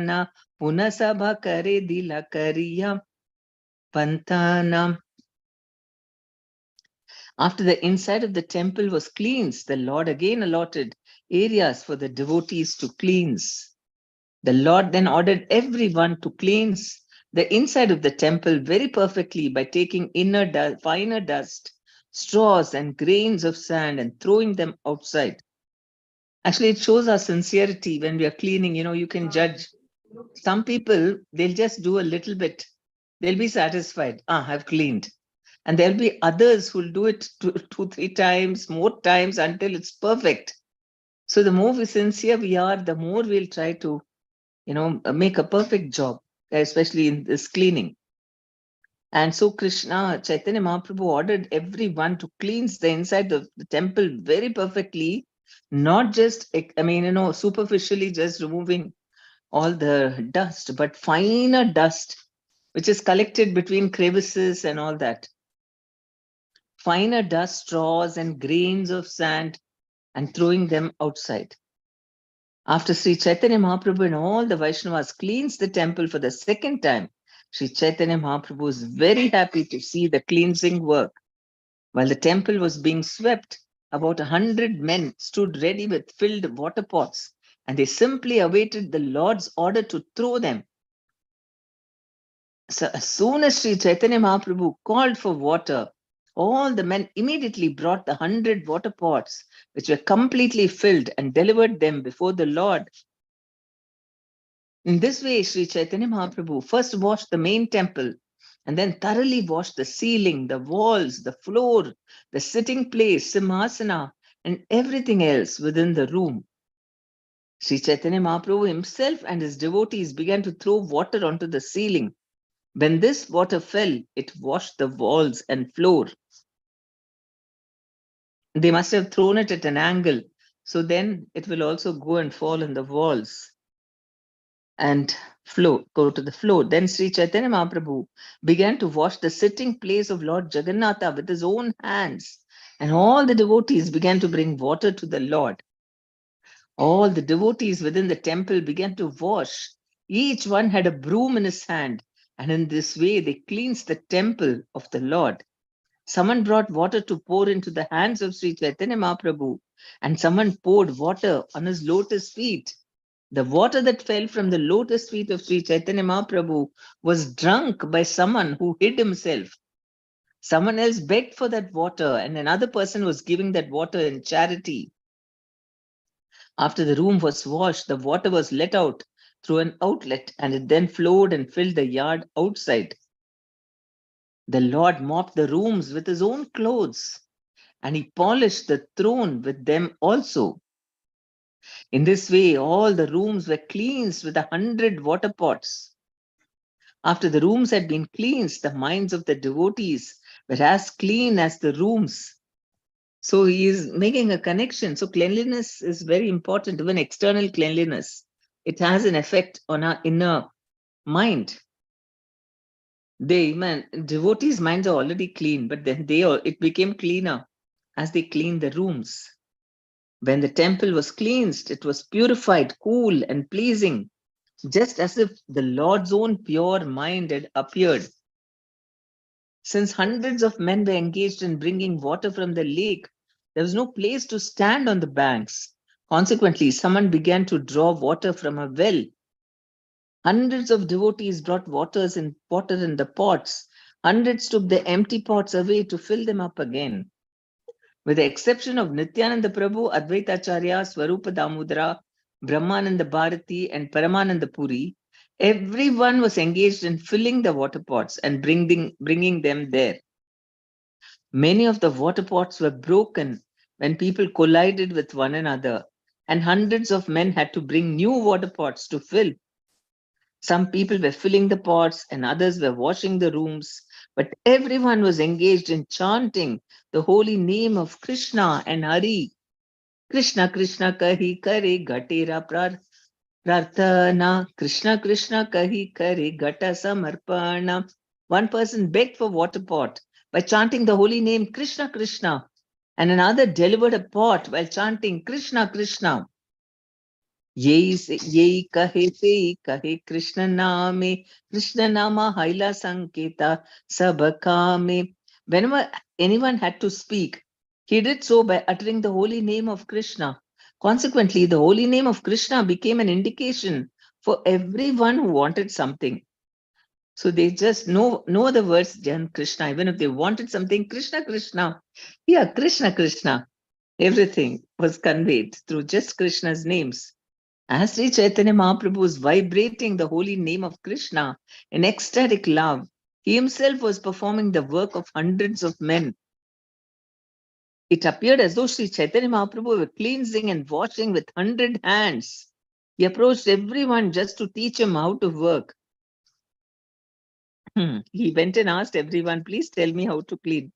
Pantana Punasabha Kare Dila Kariya Pantana. After the inside of the temple was cleansed, the Lord again allotted areas for the devotees to cleanse. The Lord then ordered everyone to cleanse the inside of the temple very perfectly by taking finer dust, straws, and grains of sand and throwing them outside. Actually, it shows our sincerity when we are cleaning. You can judge. Some people, they'll just do a little bit. They'll be satisfied. I've cleaned. And there'll be others who'll do it two, 3 times, more times until it's perfect. So the more sincere we are, the more we'll try to, make a perfect job, especially in this cleaning. And so Krishna, Chaitanya Mahaprabhu ordered everyone to cleanse the inside of the temple very perfectly, not just, superficially just removing all the dust, but finer dust, which is collected between crevices and all that. Finer dust, straws, and grains of sand, and throwing them outside. After Sri Chaitanya Mahaprabhu and all the Vaishnavas cleansed the temple for the second time, Sri Chaitanya Mahaprabhu was very happy to see the cleansing work. While the temple was being swept, about 100 men stood ready with filled water pots, and they simply awaited the Lord's order to throw them. So as soon as Sri Chaitanya Mahaprabhu called for water, all the men immediately brought the 100 water pots, which were completely filled, and delivered them before the Lord. In this way, Sri Chaitanya Mahaprabhu first washed the main temple, and then thoroughly washed the ceiling, the walls, the floor, the sitting place, simhasana, and everything else within the room. Sri Chaitanya Mahaprabhu himself and his devotees began to throw water onto the ceiling. When this water fell, it washed the walls and floor. They must have thrown it at an angle, so then it will also go and fall in the walls and go to the floor. Then Sri Chaitanya Mahaprabhu began to wash the sitting place of Lord Jagannatha with his own hands, and all the devotees began to bring water to the Lord. All the devotees within the temple began to wash. Each one had a broom in his hand, and in this way they cleansed the temple of the Lord. Someone brought water to pour into the hands of Sri Chaitanya Mahaprabhu, and someone poured water on his lotus feet. The water that fell from the lotus feet of Sri Chaitanya Mahaprabhu was drunk by someone who hid himself. Someone else begged for that water, and another person was giving that water in charity. After the room was washed, the water was let out through an outlet, and it then flowed and filled the yard outside. The Lord mopped the rooms with his own clothes, and he polished the throne with them also. In this way, all the rooms were cleansed with 100 water pots. After the rooms had been cleansed, the minds of the devotees were as clean as the rooms. So he is making a connection. So cleanliness is very important, even external cleanliness. It has an effect on our inner mind. Devotees' minds are already clean, but then it became cleaner as they cleaned the rooms. When the temple was cleansed, it was purified, cool, and pleasing, just as if the Lord's own pure mind had appeared. Since hundreds of men were engaged in bringing water from the lake, there was no place to stand on the banks. Consequently, someone began to draw water from a well. Hundreds of devotees brought water in the pots. Hundreds took the empty pots away to fill them up again. With the exception of Nityananda Prabhu, Advaita Acharya, Swarupa Damodara, Brahmananda Bharati, and Paramananda Puri, everyone was engaged in filling the water pots and bringing them there. Many of the water pots were broken when people collided with one another, and hundreds of men had to bring new water pots to fill. Some people were filling the pots and others were washing the rooms, but everyone was engaged in chanting the holy name of Krishna and Hari. Krishna Krishna kahi kare gatera prarthana. Krishna Krishna kahi kare gata samarpana. One person begged for water pot by chanting the holy name Krishna Krishna, and another delivered a pot while chanting Krishna Krishna. Yei kahe te kahe Krishna name, Krishna nama haila sanketa sabakame. Whenever anyone had to speak, he did so by uttering the holy name of Krishna. Consequently, the holy name of Krishna became an indication for everyone who wanted something. So they just no other words than Krishna. Even if they wanted something, Krishna, Krishna. Yeah, Krishna, Krishna. Everything was conveyed through just Krishna's names. As Sri Chaitanya Mahaprabhu was vibrating the holy name of Krishna in ecstatic love, he himself was performing the work of hundreds of men. It appeared as though Sri Chaitanya Mahaprabhu were cleansing and washing with 100 hands. He approached everyone just to teach him how to work. He went and asked everyone, please tell me how to clean.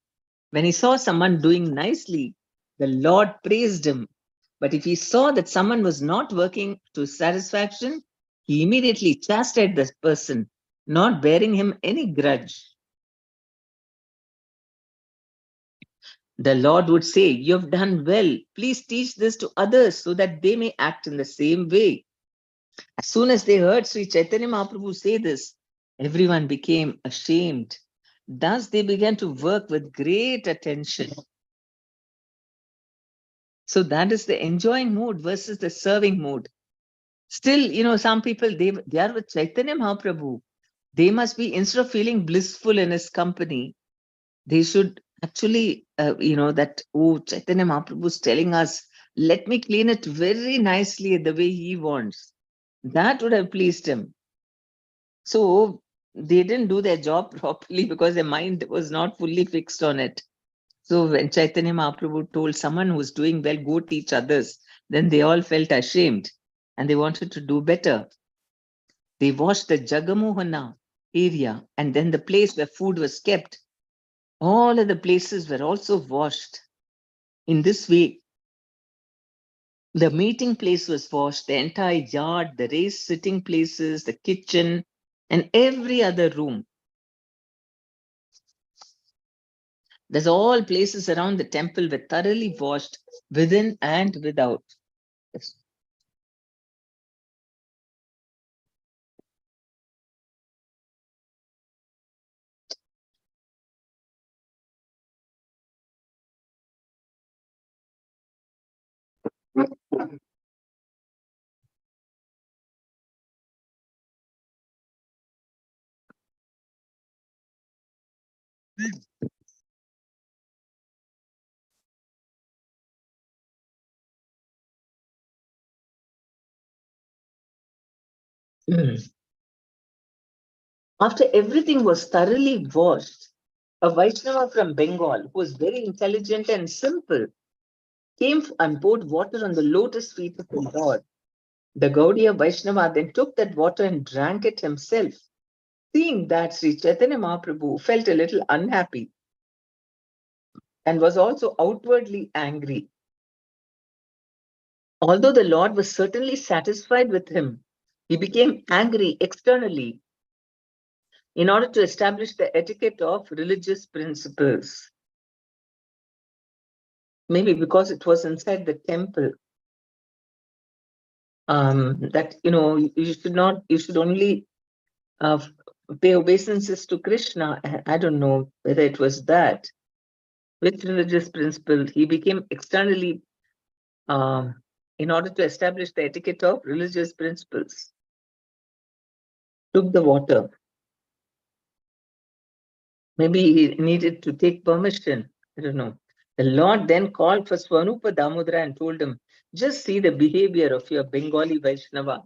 When he saw someone doing nicely, the Lord praised him. But if he saw that someone was not working to his satisfaction, he immediately chastised the person, not bearing him any grudge. The Lord would say, you have done well. Please teach this to others so that they may act in the same way. As soon as they heard Sri Chaitanya Mahaprabhu say this, everyone became ashamed. Thus, they began to work with great attention. So that is the enjoying mood versus the serving mood. Still, some people, they are with Chaitanya Mahaprabhu. They must be, instead of feeling blissful in his company, they should actually, that, oh, Chaitanya Mahaprabhu is telling us, let me clean it very nicely the way he wants. That would have pleased him. So they didn't do their job properly because their mind was not fully fixed on it. So when Chaitanya Mahaprabhu told someone who was doing well, go teach others, then they all felt ashamed and they wanted to do better. They washed the Jagamohana area and then the place where food was kept. All of the places were also washed. In this way, the meeting place was washed, the entire yard, the raised sitting places, the kitchen, and every other room. There's all places around the temple were thoroughly washed within and without. After everything was thoroughly washed, a Vaishnava from Bengal, who was very intelligent and simple, came and poured water on the lotus feet of the Lord. The Gaudiya Vaishnava then took that water and drank it himself. Seeing that, Sri Chaitanya Mahaprabhu felt a little unhappy and was also outwardly angry. Although the Lord was certainly satisfied with him, he became angry externally in order to establish the etiquette of religious principles. Maybe because it was inside the temple, that you should only uh, pay obeisances to Krishna. I don't know whether it was that. Which religious principle he became externally, in order to establish the etiquette of religious principles, took the water. Maybe he needed to take permission. I don't know. The Lord then called for Swarupa Damodara and told him, just see the behavior of your Bengali Vaishnava.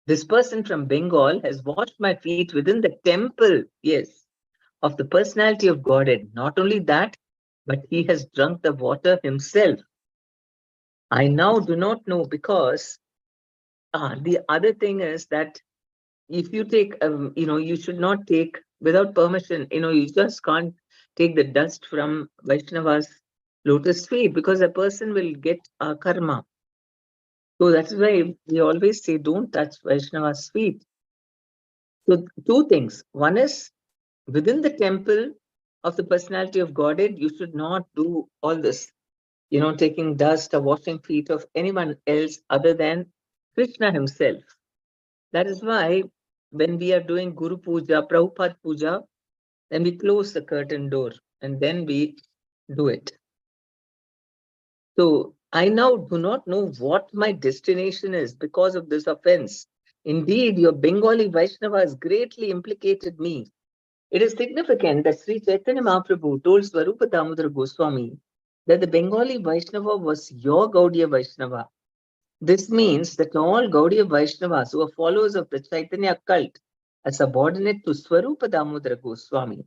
This person from Bengal has washed my feet within the temple, yes, of the personality of Godhead. Not only that, but he has drunk the water himself. I now do not know because the other thing is that if you take, you should not take without permission, you just can't take the dust from Vaishnava's lotus feet because a person will get karma. So that's why we always say don't touch Vaishnava's feet. So two things. One is within the temple of the personality of Godhead, you should not do all this, taking dust or washing feet of anyone else other than Krishna himself. That is why when we are doing Guru Puja, Prabhupada Puja, then we close the curtain door and then we do it. So I now do not know what my destination is because of this offense. Indeed, your Bengali Vaishnava has greatly implicated me. It is significant that Sri Chaitanya Mahaprabhu told Swarupa Damodara Goswami that the Bengali Vaishnava was your Gaudiya Vaishnava. This means that all Gaudiya Vaishnavas who are followers of the Chaitanya cult are subordinate to Swarupa Damodara Goswami.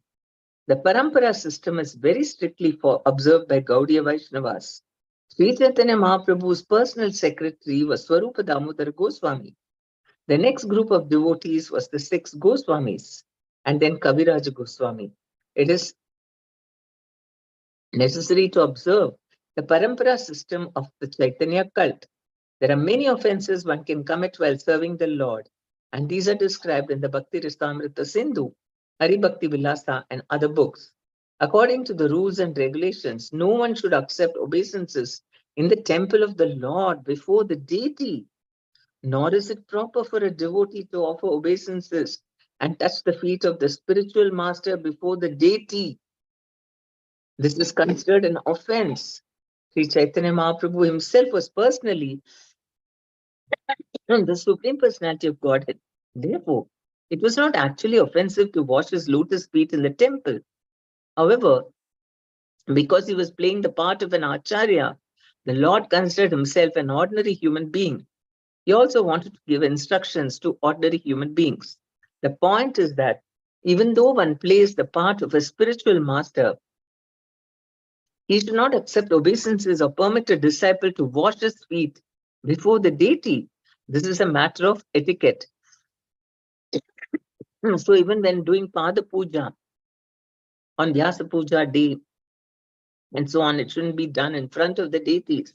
The Parampara system is very strictly observed by Gaudiya Vaishnavas. Sri Chaitanya Mahaprabhu's personal secretary was Swarupa Damodara Goswami. The next group of devotees was the six Goswamis and then Kaviraja Goswami. It is necessary to observe the Parampara system of the Chaitanya cult. There are many offenses one can commit while serving the Lord, and these are described in the Bhakti Rasamrita Sindhu, Hari Bhakti Vilasa, and other books. According to the rules and regulations, no one should accept obeisances in the temple of the Lord before the deity, nor is it proper for a devotee to offer obeisances and touch the feet of the spiritual master before the deity. This is considered an offense. Sri Chaitanya Mahaprabhu himself was personally the Supreme Personality of Godhead. Therefore, it was not actually offensive to wash his lotus feet in the temple. However, because he was playing the part of an Acharya, the Lord considered himself an ordinary human being. He also wanted to give instructions to ordinary human beings. The point is that even though one plays the part of a spiritual master, he should not accept obeisances or permit a disciple to wash his feet before the deity. This is a matter of etiquette. So even when doing Pada Puja on Vyasa Puja day and so on, it shouldn't be done in front of the deities.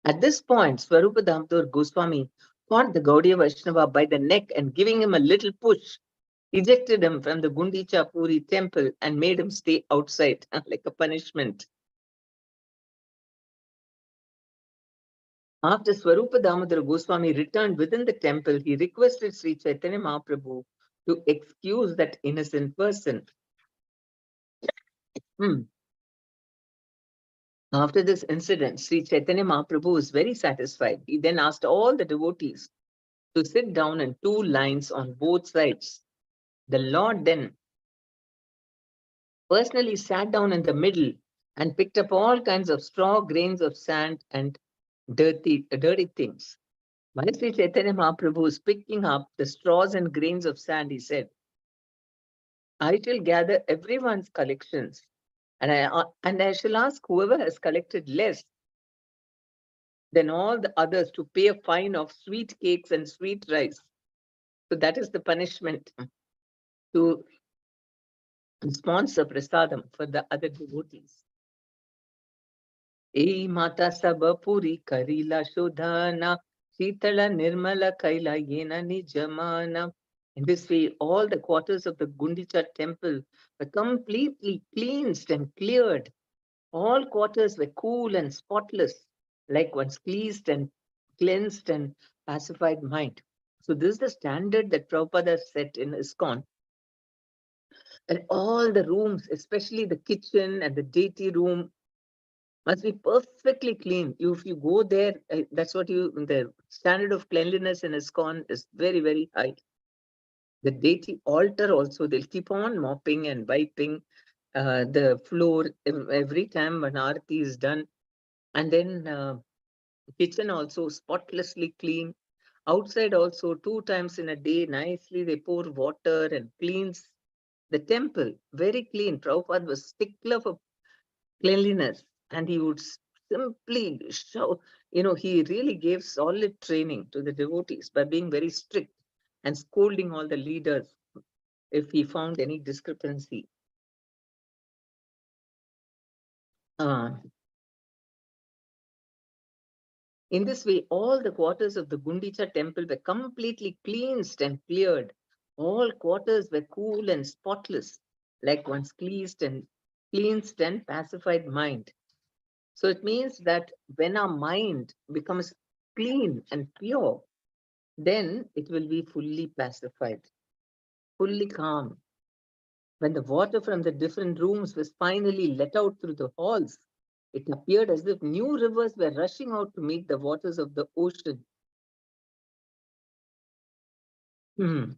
At this point, Swarupa Damodar Goswami caught the Gaudiya Vaishnava by the neck and giving him a little push, ejected him from the Gundicha Puri temple and made him stay outside like a punishment. After Swarupa Damodar Goswami returned within the temple, he requested Sri Chaitanya Mahaprabhu to excuse that innocent person. After this incident, Sri Chaitanya Mahaprabhu was very satisfied. He then asked all the devotees to sit down in two lines on both sides. The Lord then personally sat down in the middle and picked up all kinds of straw, grains of sand, and dirty things. While Sri Chaitanya Mahaprabhu was picking up the straws and grains of sand, he said, I shall gather everyone's collections and I shall ask whoever has collected less than all the others to pay a fine of sweet cakes and sweet rice. So that is the punishment to sponsor prasadam for the other devotees. E mata sabapuri karila shodhana Sitala nirmala kaila yena nijamana. In this way, all the quarters of the Gundicha temple were completely cleansed and cleared. All quarters were cool and spotless, like one's cleansed and pacified mind. So this is the standard that Prabhupada set in ISKCON. And all the rooms, especially the kitchen and the deity room, must be perfectly clean. If you go there, that's what the standard of cleanliness in ISKCON is very, very high. The deity altar also, they'll keep on mopping and wiping the floor every time when Aarti is done. And then kitchen also spotlessly clean. Outside also, 2 times in a day, nicely they pour water and cleans the temple. Very clean. Prabhupada was stickler for cleanliness, and he would simply show, he really gave solid training to the devotees by being very strict and scolding all the leaders if he found any discrepancy. In this way, all the quarters of the Gundicha temple were completely cleansed and cleared. All quarters were cool and spotless, like one's cleansed and pacified mind. So it means that when our mind becomes clean and pure, then it will be fully pacified, fully calm. When the water from the different rooms was finally let out through the halls, it appeared as if new rivers were rushing out to meet the waters of the ocean. Hmm.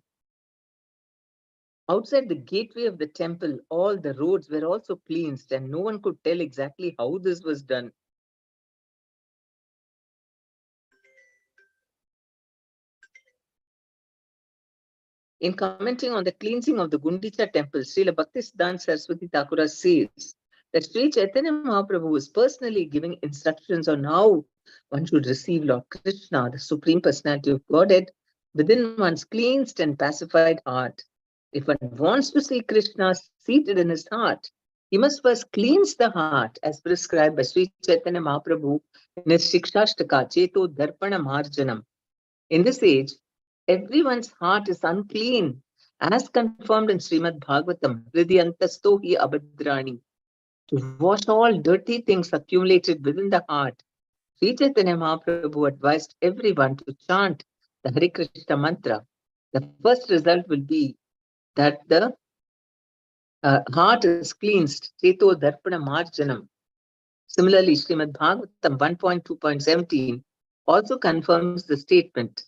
Outside the gateway of the temple, all the roads were also cleansed, and no one could tell exactly how this was done. In commenting on the cleansing of the Gundicha temple, Srila Bhaktisiddhanta Saraswati Thakura says that Sri Chaitanya Mahaprabhu was personally giving instructions on how one should receive Lord Krishna, the Supreme Personality of Godhead, within one's cleansed and pacified heart. If one wants to see Krishna seated in his heart, he must first cleanse the heart as prescribed by Sri Chaitanya Mahaprabhu in his Shikshashtaka, Cheto Darpana Marjanam. In this age, everyone's heart is unclean, as confirmed in Srimad Bhagavatam, Hridyantasto hi abhadrani. To wash all dirty things accumulated within the heart, Sri Chaitanya Mahaprabhu advised everyone to chant the Hare Krishna mantra. The first result will be that the heart is cleansed, Cheto Darpana Marjanam. Similarly, Srimad Bhagavatam 1.2.17 also confirms the statement.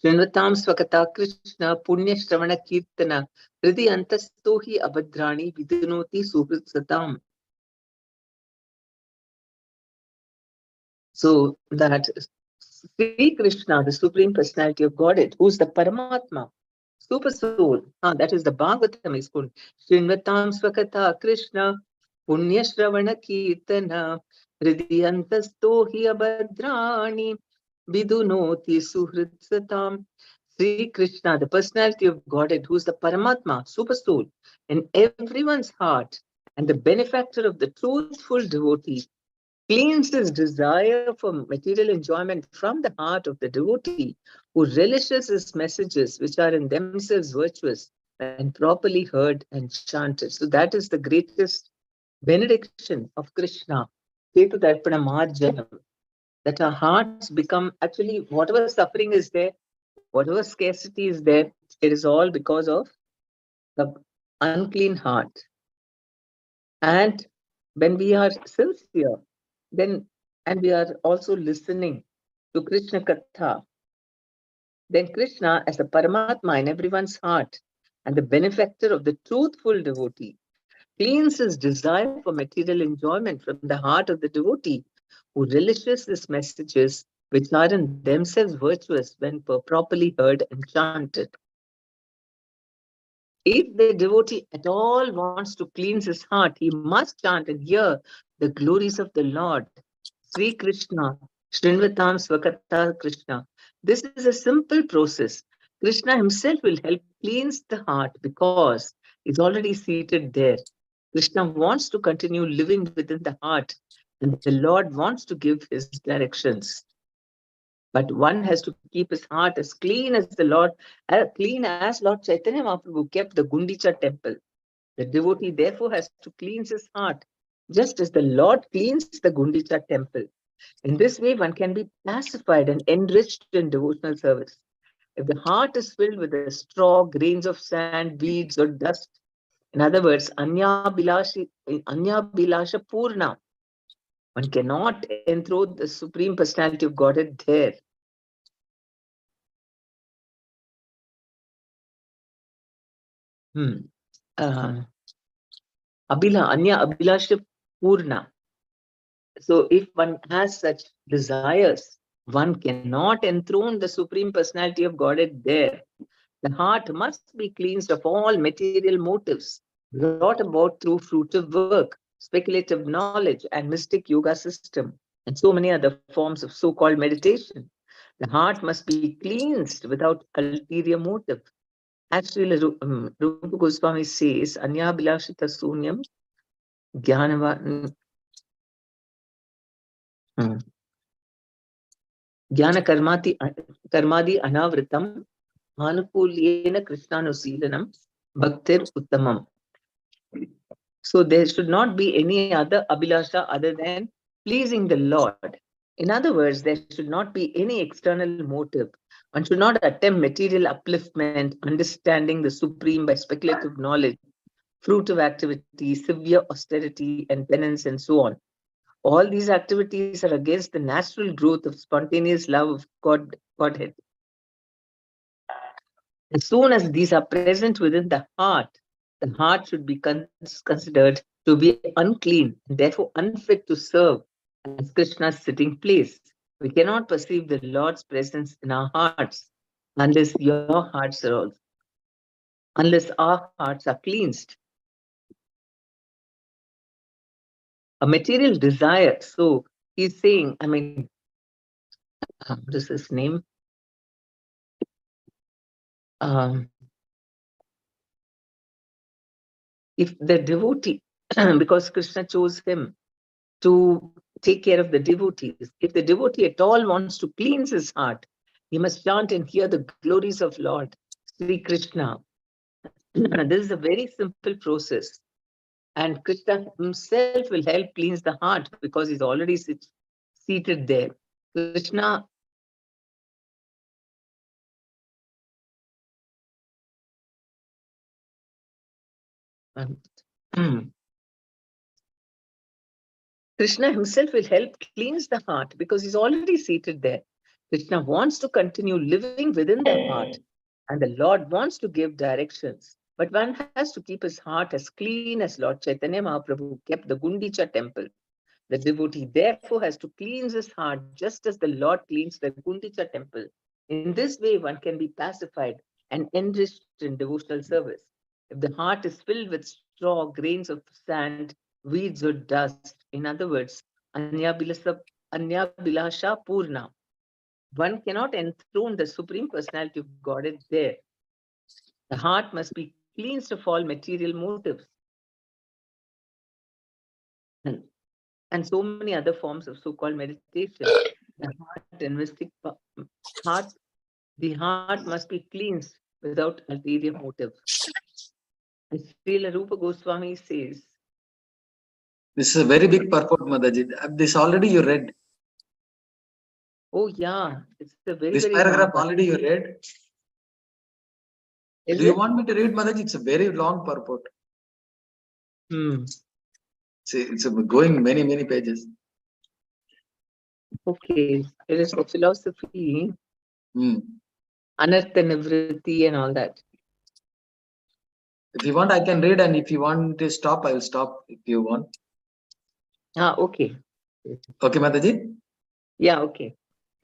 Srinvatam Swakata Krishna Punya Shravana Kirtana Hridi Antasto hi Abhadrani Vidunoti Suhritsatam. So that Sri Krishna, the Supreme Personality of Godhead, who is the Paramatma, Super Soul, that is the Bhagavatam is called Srinvatam Swakata Krishna Punya Shravana Kirtana Hridi Antasto hi Abhadrani Vidunoti Suhritsatam. Sri Krishna, the personality of Godhead, who is the Paramatma, super soul, in everyone's heart, and the benefactor of the truthful devotee, cleans his desire for material enjoyment from the heart of the devotee who relishes his messages, which are in themselves virtuous when properly heard and chanted. So that is the greatest benediction of Krishna. Ketu Darpana Marjanam, that our hearts become actually whatever suffering is there, whatever scarcity is there, it is all because of the unclean heart. And when we are sincere, then and we are also listening to Krishna Katha, then Krishna as the Paramatma in everyone's heart and the benefactor of the truthful devotee cleans his desire for material enjoyment from the heart of the devotee who relishes his messages, which are in themselves virtuous when properly heard and chanted. If the devotee at all wants to cleanse his heart, he must chant and hear the glories of the Lord, Sri Krishna, Srinvatam Swakata Krishna. This is a simple process. Krishna himself will help cleanse the heart because he's already seated there. Krishna wants to continue living within the heart, and the Lord wants to give his directions. But one has to keep his heart as clean as the Lord, clean as Lord Chaitanya Mahaprabhu kept the Gundicha temple. The devotee therefore has to cleanse his heart, just as the Lord cleans the Gundicha temple. In this way, one can be pacified and enriched in devotional service. If the heart is filled with the straw, grains of sand, weeds, or dust, in other words, Anya Bilasha Purna, one cannot enthrone the Supreme Personality of Godhead there. Anya Abhilasha Purna. So if one has such desires, one cannot enthrone the Supreme Personality of Godhead there. The heart must be cleansed of all material motives brought about through fruitive work, speculative knowledge, and mystic yoga system, and so many other forms of so-called meditation. The heart must be cleansed without ulterior motive. Actually, Rupa Goswami says, Anya Bilashita Sunyam Jnana Karmadi Anavritam Anukulyena Krishnanusilanam Bhaktir Uttamam. So there should not be any other abhilasha other than pleasing the Lord. In other words, there should not be any external motive. One should not attempt material upliftment, understanding the supreme by speculative knowledge, fruit of activity, severe austerity, and penance, and so on. All these activities are against the natural growth of spontaneous love of Godhead. As soon as these are present within the heart should be considered to be unclean, and therefore unfit to serve as Krishna's sitting place. We cannot perceive the Lord's presence in our hearts unless our hearts are cleansed. A material desire. So he's saying, what is his name? Um, if the devotee, because Krishna chose him to take care of the devotees, if the devotee at all wants to cleanse his heart, he must chant and hear the glories of Lord Sri Krishna. This is a very simple process. And Krishna himself will help cleanse the heart because he's already seated there. Krishna Krishna himself will help cleanse the heart because he's already seated there. Krishna wants to continue living within the heart, and the Lord wants to give directions. But one has to keep his heart as clean as Lord Chaitanya Mahaprabhu kept the Gundicha temple. The devotee therefore has to cleanse his heart just as the Lord cleans the Gundicha temple. In this way, one can be pacified and enriched in devotional service. If the heart is filled with straw, grains of sand, weeds, or dust, in other words, Anyabilasha Purna, one cannot enthrone the Supreme Personality of Godhead there. The heart must be cleansed of all material motives. And so many other forms of so-called meditation. The heart and mystic heart, the heart must be cleansed without ulterior motive. And Srila Rupa Goswami says, this is a very big purport, Mataji. This already you read. oh yeah, it's a very, this very paragraph long already you read. Do you want me to read, Mataji? It's a very long purport. It's going many, many pages. Okay, it is a philosophy, Anartha Nivritti and all that. If you want, I can read, and if you want to stop, I will stop if you want. Okay. Okay, Mataji? Yeah, okay.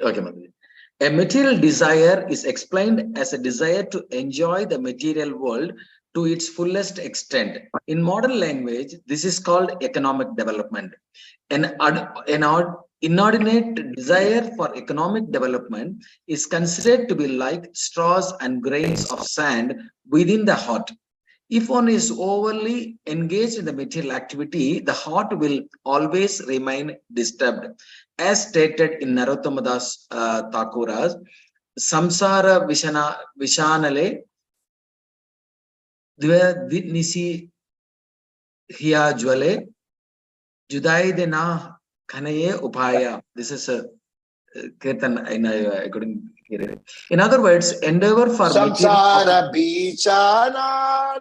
Okay, Mataji. A material desire is explained as a desire to enjoy the material world to its fullest extent. In modern language, this is called economic development. An inordinate desire for economic development is considered to be like straws and grains of sand within the heart. If one is overly engaged in the material activity, the heart will always remain disturbed. As stated in Narottama Das Thakura's Samsara Vishanale Nisi Hiya Jwale Judai de na Kanaye Upaya. This is a Kirtan, I couldn't hear it. In other words, endeavor for Samsara Bichanale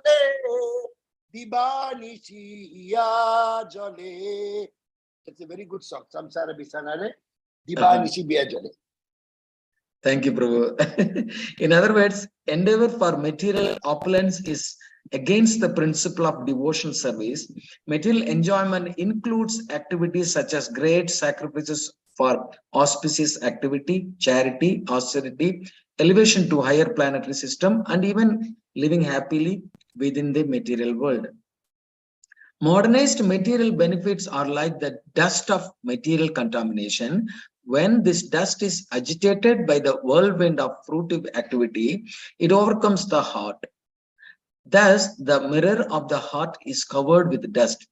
Dibanishi Jale. It's a very good song. Samsara Bichanale Dibanishi Jale. Thank you, Prabhu. In other words, endeavor for material opulence is against the principle of devotional service. Material enjoyment includes activities such as great sacrifices for auspicious activity, charity, austerity, elevation to higher planetary system, and even living happily within the material world. Modernized material benefits are like the dust of material contamination. When this dust is agitated by the whirlwind of fruitive activity, it overcomes the heart. Thus, the mirror of the heart is covered with dust.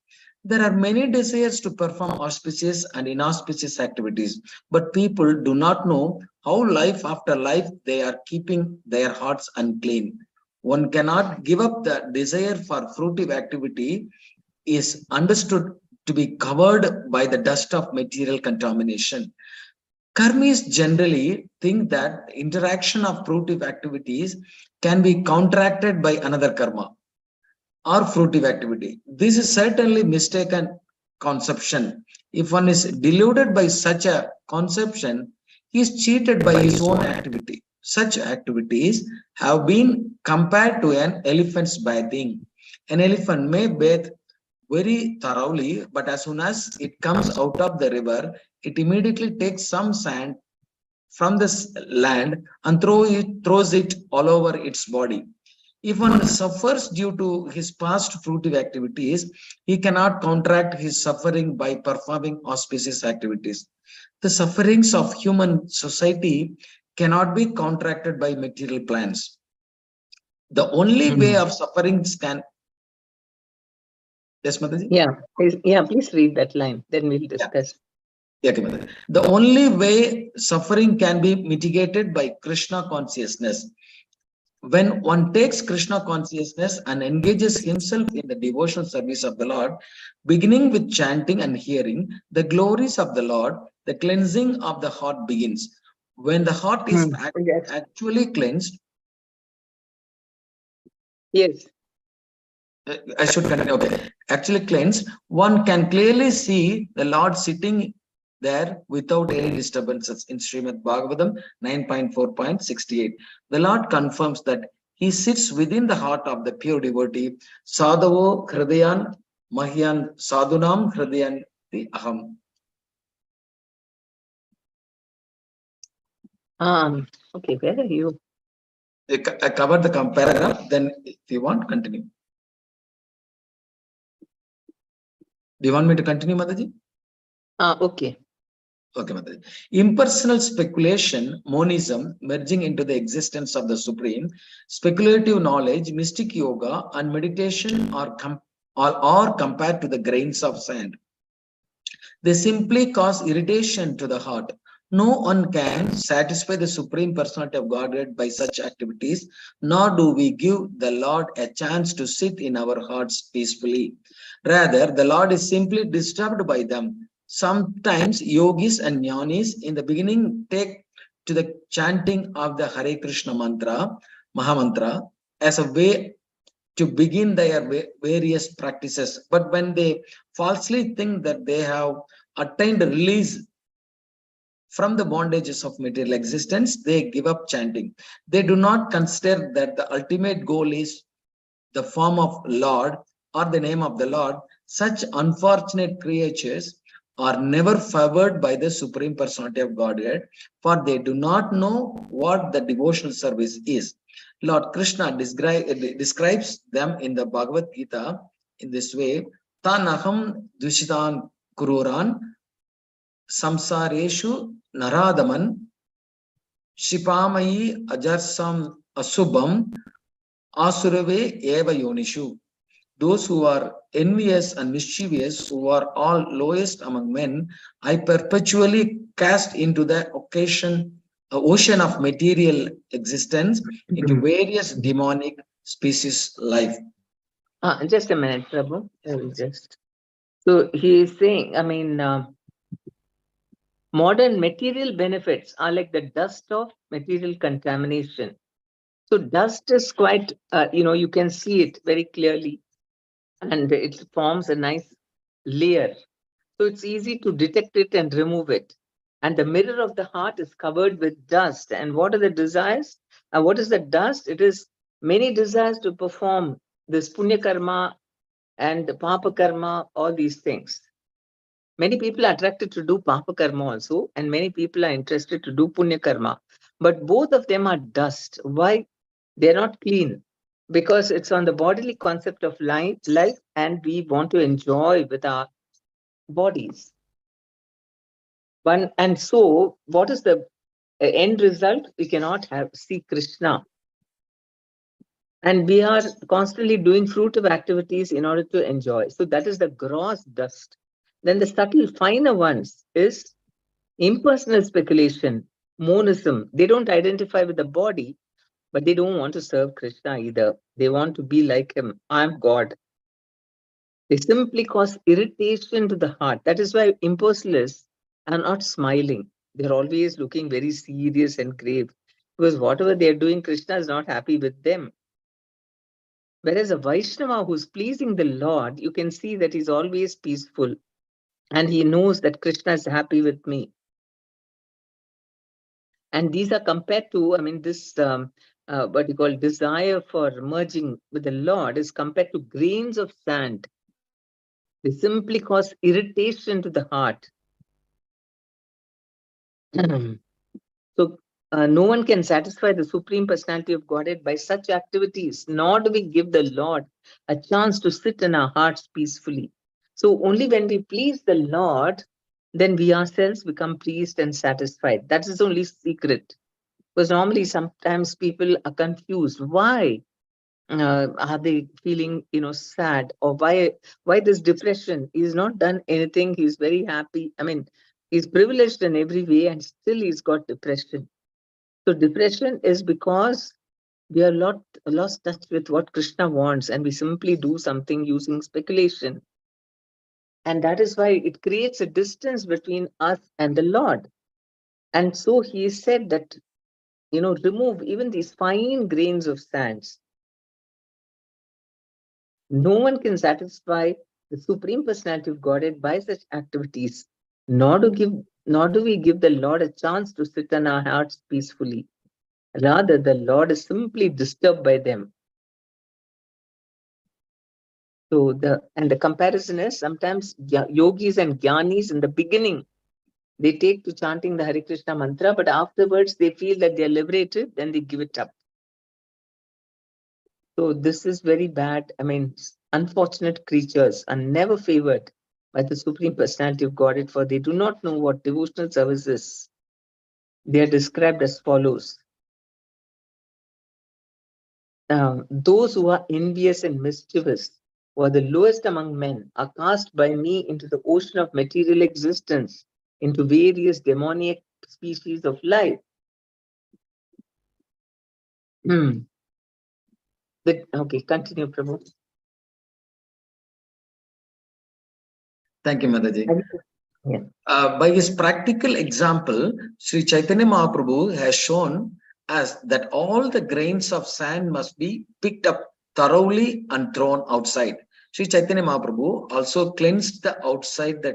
There are many desires to perform auspicious and inauspicious activities, but people do not know how life after life they are keeping their hearts unclean. One cannot give up the desire for fruitive activity is understood to be covered by the dust of material contamination. Karmis generally think that interaction of fruitive activities can be counteracted by another karma or fruitive activity. This is certainly mistaken conception. If one is deluded by such a conception, he is cheated by his own activity. Such activities have been compared to an elephant's bathing. An elephant may bathe very thoroughly, but as soon as it comes out of the river, it immediately takes some sand from the land and throws it all over its body. If one suffers due to his past fruitive activities, he cannot counteract his suffering by performing auspicious activities. The sufferings of human society cannot be counteracted by material plans. The only way of sufferings can. Yes, Mataji? Please read that line. Then we'll discuss. The only way suffering can be mitigated by Krishna consciousness. When one takes Krishna consciousness and engages himself in the devotional service of the Lord, beginning with chanting and hearing the glories of the Lord, the cleansing of the heart begins. When the heart is actually cleansed, yes, I should continue. Okay, actually cleansed, one can clearly see the Lord sitting there without any disturbances. In Srimad Bhagavatam 9.4.68, the Lord confirms that he sits within the heart of the pure devotee. Sadhavo Hridayan Mahyan Sadhunam Hridayan Aham. Okay, where are you? I covered the paragraph. Then, if you want, continue. Do you want me to continue, Mataji? Okay. Okay, Mataji. Impersonal speculation, monism, merging into the existence of the Supreme, speculative knowledge, mystic yoga, and meditation are compared to the grains of sand. They simply cause irritation to the heart. No one can satisfy the Supreme Personality of Godhead by such activities, nor do we give the Lord a chance to sit in our hearts peacefully. Rather, the Lord is simply disturbed by them. Sometimes yogis and jnanis in the beginning take to the chanting of the Hare Krishna mantra, Mahamantra, as a way to begin their various practices. But when they falsely think that they have attained release from the bondages of material existence, they give up chanting. They do not consider that the ultimate goal is the form of Lord or the name of the Lord. Such unfortunate creatures are never favored by the Supreme Personality of Godhead, for they do not know what the devotional service is. Lord Krishna describes them in the Bhagavad Gita in this way: Tanaham Dushitan Kururan Samsareshu Naradaman Shipamayi Ajarsam Asubam Asurave Eva Yonishu. Those who are envious and mischievous, who are all lowest among men, I perpetually cast into the ocean of material existence, into various demonic species life. Just a minute, Prabhu. So he is saying, modern material benefits are like the dust of material contamination. So dust is quite, you can see it very clearly, and it forms a nice layer. So it's easy to detect it and remove it. And the mirror of the heart is covered with dust. And what are the desires? What is the dust? It is many desires to perform this punya karma and the papa karma, all these things. Many people are attracted to do papa karma also, and many people are interested to do punya karma. But both of them are dust. Why? They're not clean. Because it's on the bodily concept of life, and we want to enjoy with our bodies. And so, what is the end result? We cannot see Krishna. And we are constantly doing fruitive activities in order to enjoy. So that is the gross dust. Then the subtle, finer ones is impersonal speculation, monism. They don't identify with the body, but they don't want to serve Krishna either. They want to be like him. I'm God. They simply cause irritation to the heart. That is why impersonalists are not smiling. They're always looking very serious and grave, because whatever they're doing, Krishna is not happy with them. Whereas a Vaishnava who's pleasing the Lord, you can see that he's always peaceful and he knows that Krishna is happy with me. And these are compared to, I mean, this what you call desire for merging with the Lord is compared to grains of sand. They simply cause irritation to the heart. So no one can satisfy the Supreme Personality of Godhead by such activities, nor do we give the Lord a chance to sit in our hearts peacefully. So only when we please the Lord, then we ourselves become pleased and satisfied. That is the only secret. Because normally sometimes people are confused. Why are they feeling, sad, or why this depression? He's not done anything. He's very happy. I mean, he's privileged in every way, and still he's got depression. So depression is because we are lost touch with what Krishna wants, and we simply do something using speculation. And that is why it creates a distance between us and the Lord. And so he said that, remove even these fine grains of sands. No one can satisfy the Supreme Personality of Godhead by such activities, nor do we give the Lord a chance to sit in our hearts peacefully. Rather, the Lord is simply disturbed by them. So the comparison is sometimes yogis and jnanis in the beginning, they take to chanting the Hare Krishna mantra, but afterwards they feel that they are liberated, then they give it up. So this is very bad. I mean, unfortunate creatures are never favored by the Supreme Personality of Godhead, for they do not know what devotional service is. They are described as follows. Those who are envious and mischievous, who are the lowest among men, are cast by me into the ocean of material existence, into various demoniac species of life. Okay, continue, Prabhu. Thank you, Mataji. Yeah. By his practical example, Sri Chaitanya Mahaprabhu has shown us that all the grains of sand must be picked up thoroughly and thrown outside. Sri Chaitanya Mahaprabhu also cleansed the outside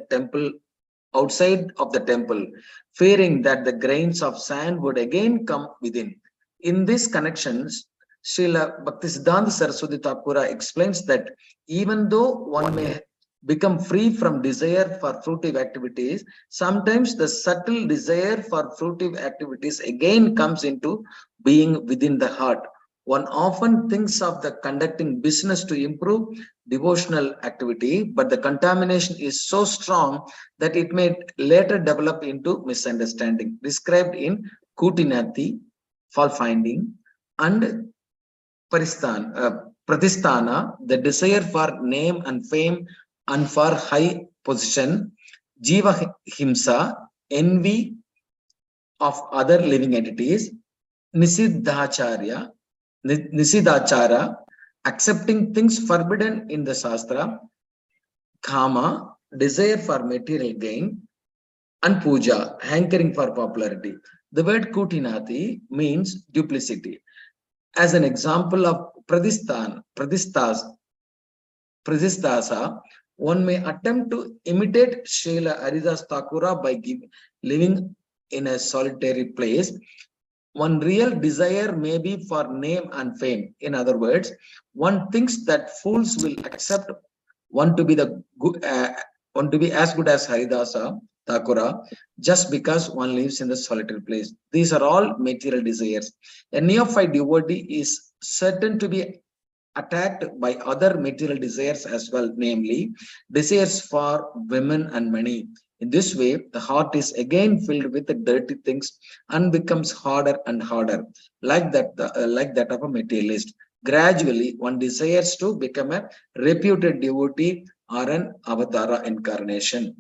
of the temple, fearing that the grains of sand would again come within. In these connections, Srila Bhaktisiddhanta Saraswati Thakura explains that even though one may become free from desire for fruitive activities, sometimes the subtle desire for fruitive activities again comes into being within the heart. One often thinks of the conducting business to improve devotional activity, but the contamination is so strong that it may later develop into misunderstanding. Described in Kutinati, fault finding, and Pratisthana, the desire for name and fame and for high position, Jiva Himsa, envy of other living entities, Nisidhachara, accepting things forbidden in the Shastra, Kama, desire for material gain, and Puja, hankering for popularity. The word Kutinati means duplicity. As an example of Pradistasa, one may attempt to imitate Srila Haridas Thakura by living in a solitary place. One real desire may be for name and fame. In other words, one thinks that fools will accept one to be as good as Haridasa Thakura just because one lives in the solitary place. These are all material desires. A neophyte devotee is certain to be attacked by other material desires as well, namely desires for women and money. In this way, the heart is again filled with the dirty things and becomes harder and harder, like that of a materialist. Gradually, one desires to become a reputed devotee or an avatara incarnation.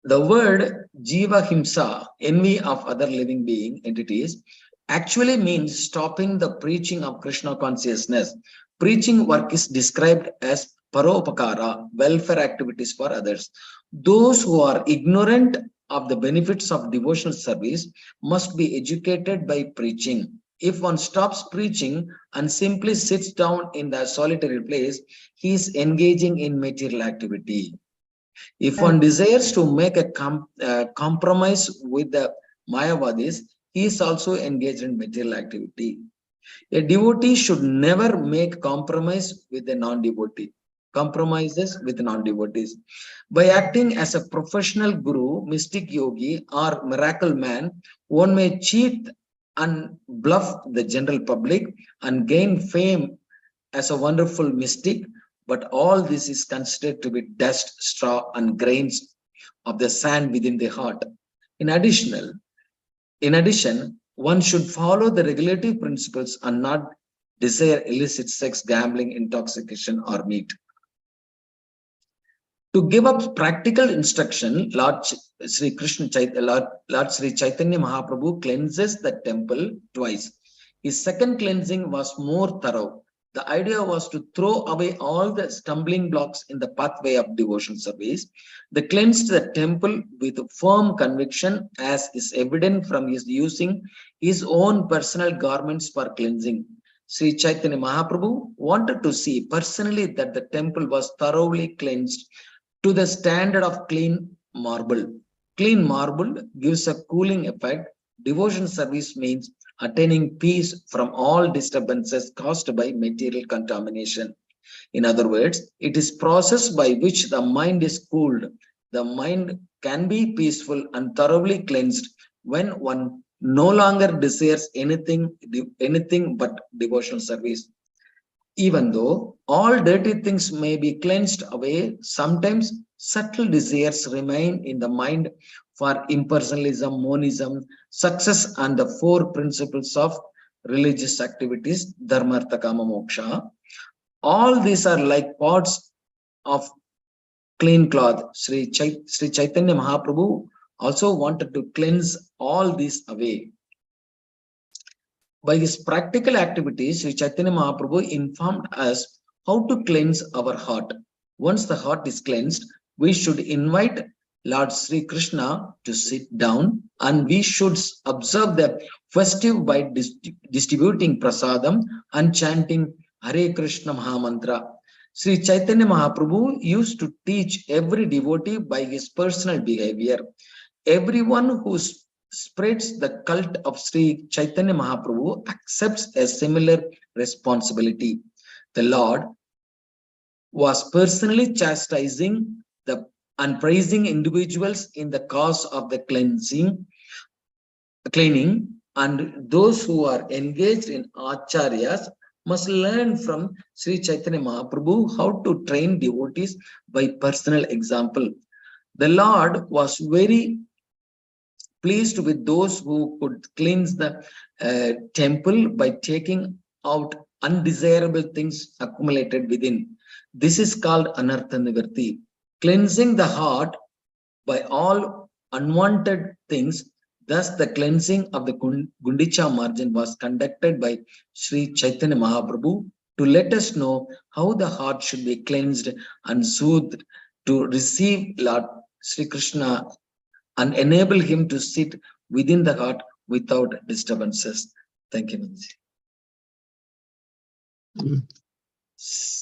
The word Jiva Himsa, envy of other living being entities, actually means stopping the preaching of Krishna consciousness. Preaching work is described as paropakara, welfare activities for others. Those who are ignorant of the benefits of devotional service must be educated by preaching. If one stops preaching and simply sits down in the solitary place, he is engaging in material activity. If one desires to make a compromise with the Mayavadis, he is also engaged in material activity. A devotee should never make compromises with non-devotees. By acting as a professional guru, mystic yogi, or miracle man, one may cheat and bluff the general public and gain fame as a wonderful mystic, but all this is considered to be dust, straw, and grains of the sand within the heart. In addition, one should follow the regulative principles and not desire illicit sex, gambling, intoxication, or meat. To give up practical instruction, Lord Sri Chaitanya Mahaprabhu cleanses the temple twice. His second cleansing was more thorough. The idea was to throw away all the stumbling blocks in the pathway of devotional service. They cleansed the temple with firm conviction, as is evident from his using his own personal garments for cleansing. Sri Chaitanya Mahaprabhu wanted to see personally that the temple was thoroughly cleansed to the standard of clean marble. Clean marble gives a cooling effect. Devotion service means attaining peace from all disturbances caused by material contamination. In other words, it is process by which the mind is cooled. The mind can be peaceful and thoroughly cleansed when one no longer desires anything but devotional service. Even though all dirty things may be cleansed away, sometimes subtle desires remain in the mind for impersonalism, monism, success, and the four principles of religious activities, dharma, artha, kama, moksha. All these are like pots of clean cloth. Sri Chaitanya Mahaprabhu also wanted to cleanse all these away. By his practical activities, Sri Chaitanya Mahaprabhu informed us how to cleanse our heart. Once the heart is cleansed, we should invite Lord Sri Krishna to sit down, and we should observe the festive by distributing prasadam and chanting Hare Krishna Mahamantra. Sri Chaitanya Mahaprabhu used to teach every devotee by his personal behavior. Everyone who spreads the cult of Sri Chaitanya Mahaprabhu accepts a similar responsibility. The Lord was personally chastising and praising individuals in the cause of the cleaning, and those who are engaged in acharyas must learn from Sri Chaitanya Mahaprabhu how to train devotees by personal example. The Lord was very pleased with those who could cleanse the temple by taking out undesirable things accumulated within. This is called anartha nivarti. Cleansing the heart by all unwanted things. Thus, the cleansing of the Gundicha margin was conducted by Sri Chaitanya Mahaprabhu to let us know how the heart should be cleansed and soothed to receive Lord Sri Krishna and enable him to sit within the heart without disturbances. Thank you, Nancy.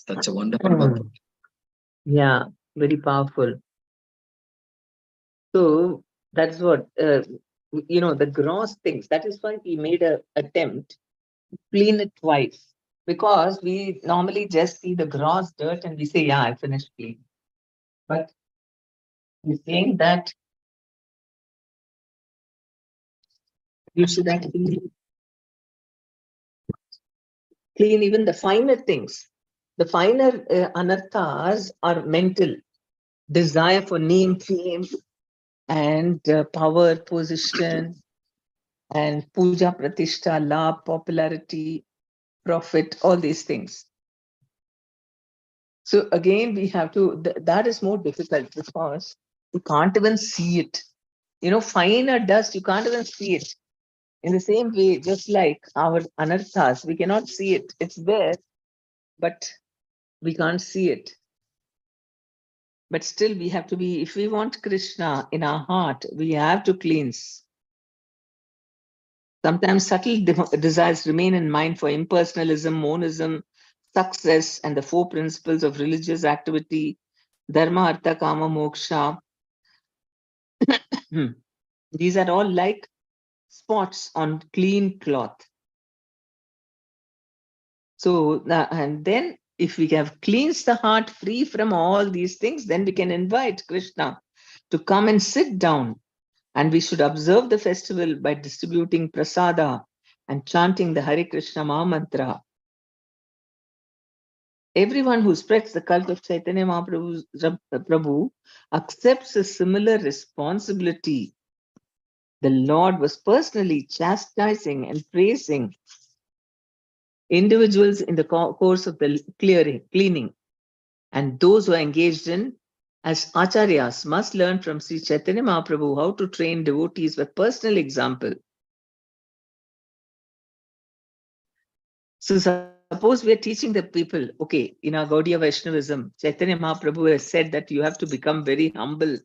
That's a wonderful book. Yeah, very powerful. So that's what, the gross things. That is why we made an attempt to clean it twice. Because we normally just see the gross dirt and we say, yeah, I finished cleaning. But we're saying that you should actually clean even the finer things. The finer anarthas are mental, desire for name, fame, and power, position, and puja, pratishtha, love, popularity, profit, all these things. So again, we have to, that is more difficult because you can't even see it. Finer dust, you can't even see it. In the same way, just like our anarthas, we cannot see it. It's there, but we can't see it. But still, we have to be, if we want Krishna in our heart, we have to cleanse. Sometimes subtle desires remain in mind for impersonalism, monism, success, and the four principles of religious activity, dharma, artha, kama, moksha. These are all like spots on clean cloth. So, and then if we have cleansed the heart free from all these things, then we can invite Krishna to come and sit down. And we should observe the festival by distributing prasada and chanting the Hare Krishna Maha Mantra. Everyone who spreads the cult of Chaitanya Mahaprabhu accepts a similar responsibility. The Lord was personally chastising and praising individuals in the course of the cleaning. And those who are engaged in as acharyas must learn from Sri Chaitanya Mahaprabhu how to train devotees with personal example. So suppose we are teaching the people, okay, in our Gaudiya Vaishnavism, Chaitanya Mahaprabhu has said that you have to become very humble.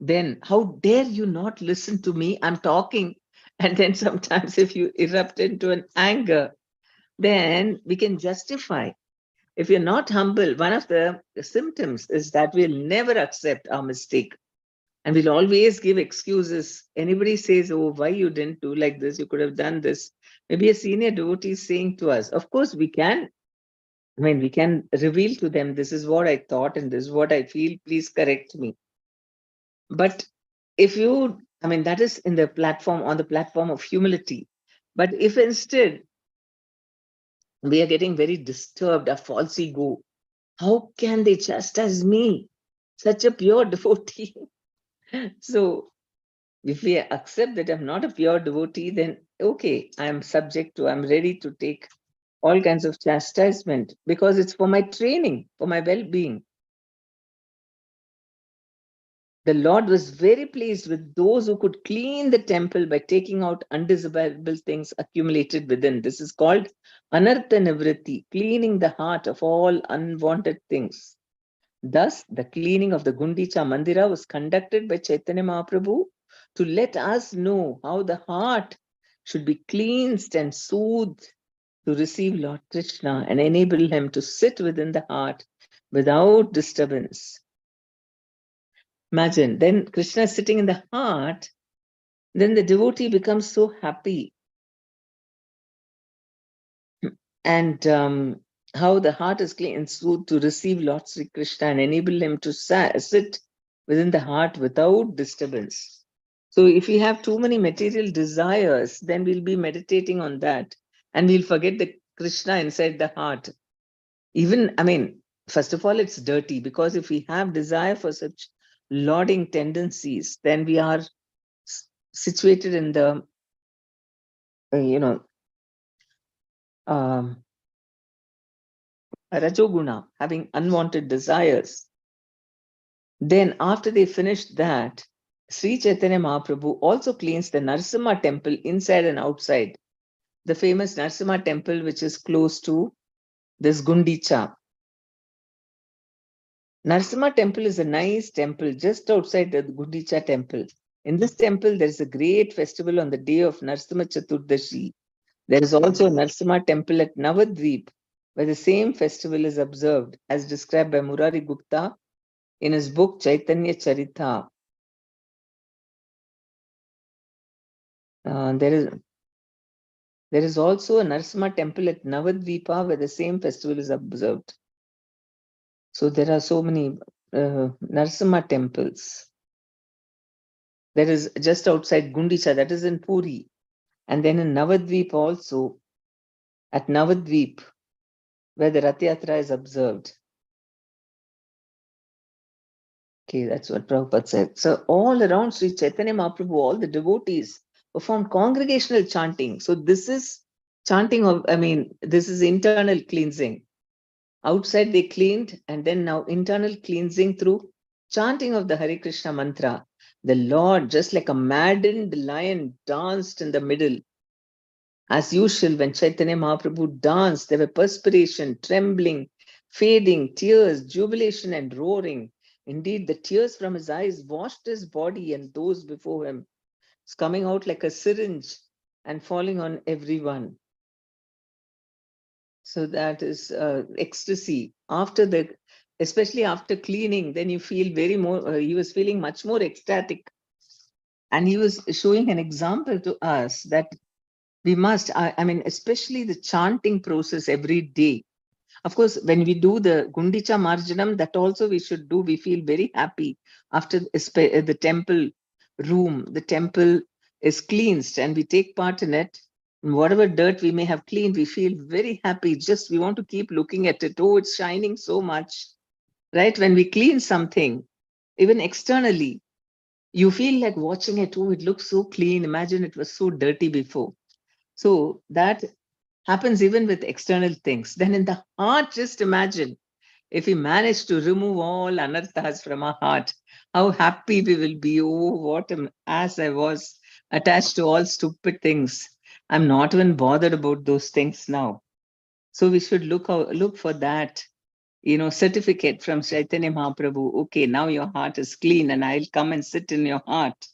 Then how dare you not listen to me? I'm talking. And then sometimes if you erupt into an anger, then we can justify. If you're not humble, one of the symptoms is that we'll never accept our mistake. And we'll always give excuses. Anybody says, oh, why you didn't do like this? You could have done this. Maybe a senior devotee is saying to us, of course, we can reveal to them, this is what I thought and this is what I feel, please correct me. But if you, that is on the platform of humility. But if instead we are getting very disturbed, a false ego, how can they chastise me, such a pure devotee? So if we accept that I'm not a pure devotee, then okay, I'm ready to take all kinds of chastisement because it's for my training, for my well-being. The Lord was very pleased with those who could clean the temple by taking out undesirable things accumulated within. This is called anartha nivritti, cleaning the heart of all unwanted things. Thus, the cleaning of the Gundicha Mandira was conducted by Chaitanya Mahaprabhu to let us know how the heart should be cleansed and soothed to receive Lord Krishna and enable him to sit within the heart without disturbance. Imagine, then Krishna is sitting in the heart, then the devotee becomes so happy. And how the heart is clean and soothed to receive Lord Sri Krishna and enable him to sit within the heart without disturbance. So if we have too many material desires, then we'll be meditating on that and we'll forget the Krishna inside the heart. Even, first of all, it's dirty because if we have desire for such lauding tendencies, then we are situated in the, Rajoguna, having unwanted desires. Then after they finished that, Sri Chaitanya Mahaprabhu also cleans the Narasimha temple inside and outside. The famous Narasimha temple, which is close to this Gundicha. Narasimha temple is a nice temple just outside the Gundicha temple. In this temple, there is a great festival on the day of Narasimha Chaturdashi. There is also a Narasimha temple at Navadvip, where the same festival is observed, as described by Murari Gupta in his book Chaitanya Charita. There is also a Narasimha temple at Navadvipa where the same festival is observed. So there are so many Narasimha temples. There is just outside Gundicha, that is in Puri. And then in Navadvip also, at Navadvip, where the Rath Yatra is observed. Okay, that's what Prabhupada said. So all around Sri Chaitanya Mahaprabhu, all the devotees performed congregational chanting. So this is chanting of, this is internal cleansing. Outside they cleaned, and then now internal cleansing through chanting of the Hare Krishna mantra. The Lord, just like a maddened lion, danced in the middle. As usual, when Chaitanya Mahaprabhu danced, there were perspiration, trembling, fading, tears, jubilation, and roaring. Indeed, the tears from his eyes washed his body and those before him. It's coming out like a syringe and falling on everyone. So that is ecstasy. Especially after cleaning, then you feel very more, he was feeling much more ecstatic. And he was showing an example to us that we must, I mean, especially the chanting process every day. Of course, when we do the Gundicha Marjanam, that also we should do. We feel very happy after the temple room, the temple is cleansed and we take part in it. And whatever dirt we may have cleaned, we feel very happy. Just we want to keep looking at it. Oh, it's shining so much, right? When we clean something, even externally, you feel like watching it. Oh, it looks so clean. Imagine it was so dirty before. So that happens even with external things. Then in the heart, just imagine if we manage to remove all anarthas from our heart, how happy we will be. Oh, what an ass I was, attached to all stupid things. I'm not even bothered about those things now. So we should look for that, certificate from Chaitanya Mahaprabhu. Okay, now your heart is clean and I'll come and sit in your heart.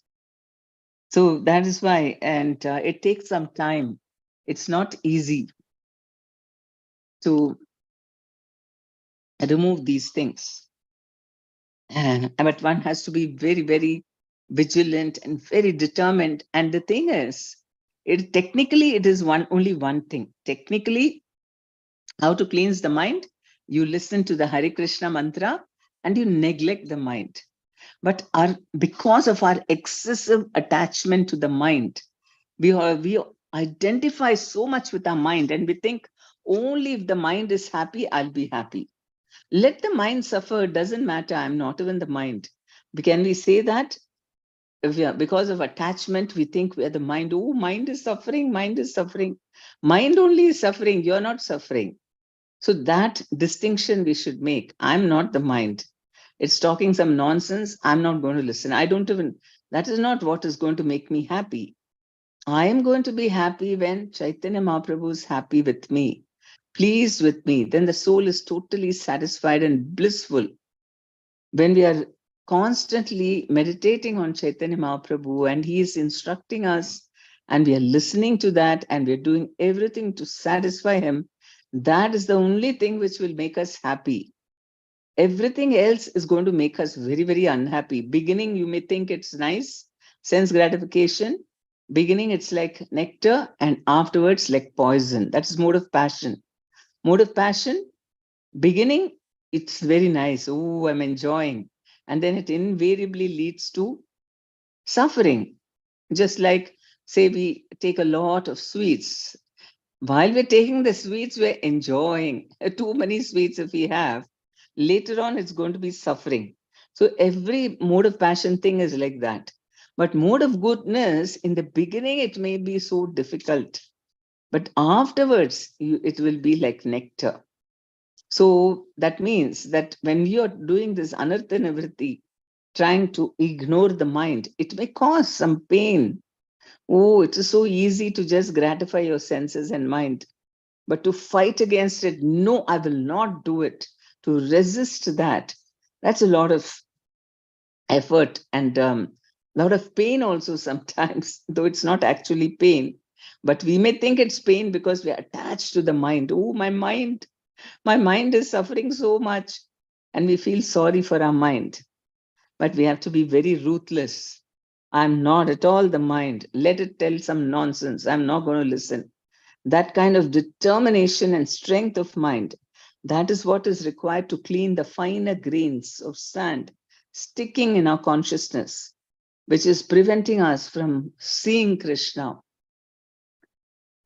So that is why, and it takes some time. It's not easy to remove these things. But one has to be very, very vigilant and very determined. And the thing is, it is only one thing. Technically, how to cleanse the mind? You listen to the Hare Krishna mantra and you neglect the mind. But because of our excessive attachment to the mind, we identify so much with our mind and we think only if the mind is happy, I'll be happy. Let the mind suffer, it doesn't matter. I'm not even the mind. Can we say that? Because of attachment, we think we are the mind. Oh, mind is suffering, mind is suffering. Mind only is suffering, you're not suffering. So that distinction we should make. I'm not the mind. It's talking some nonsense. I'm not going to listen. That is not what is going to make me happy. I am going to be happy when Chaitanya Mahaprabhu is happy with me, pleased with me. Then the soul is totally satisfied and blissful. When we are constantly meditating on Chaitanya Mahaprabhu and he is instructing us and we are listening to that and we're doing everything to satisfy him, that is the only thing which will make us happy. Everything else is going to make us very, very unhappy. Beginning, you may think it's nice, sense gratification. Beginning, it's like nectar, and afterwards, like poison. That's mode of passion. Mode of passion, beginning, it's very nice. Oh, I'm enjoying. And then it invariably leads to suffering. Just like, say, we take a lot of sweets. While we're taking the sweets, we're enjoying. Too many sweets if we have. Later on, it's going to be suffering. So every mode of passion thing is like that. But mode of goodness, in the beginning, it may be so difficult. But afterwards, it will be like nectar. So that means that when you're doing this anartha nivritti, trying to ignore the mind, it may cause some pain. Oh, it is so easy to just gratify your senses and mind. But to fight against it, no, I will not do it. To resist that, that's a lot of effort and lot of pain also sometimes, though it's not actually pain. But we may think it's pain because we are attached to the mind. Oh, my mind is suffering so much. And we feel sorry for our mind. But we have to be very ruthless. I'm not at all the mind. Let it tell some nonsense. I'm not going to listen. That kind of determination and strength of mind, that is what is required to clean the finer grains of sand sticking in our consciousness, which is preventing us from seeing Krishna.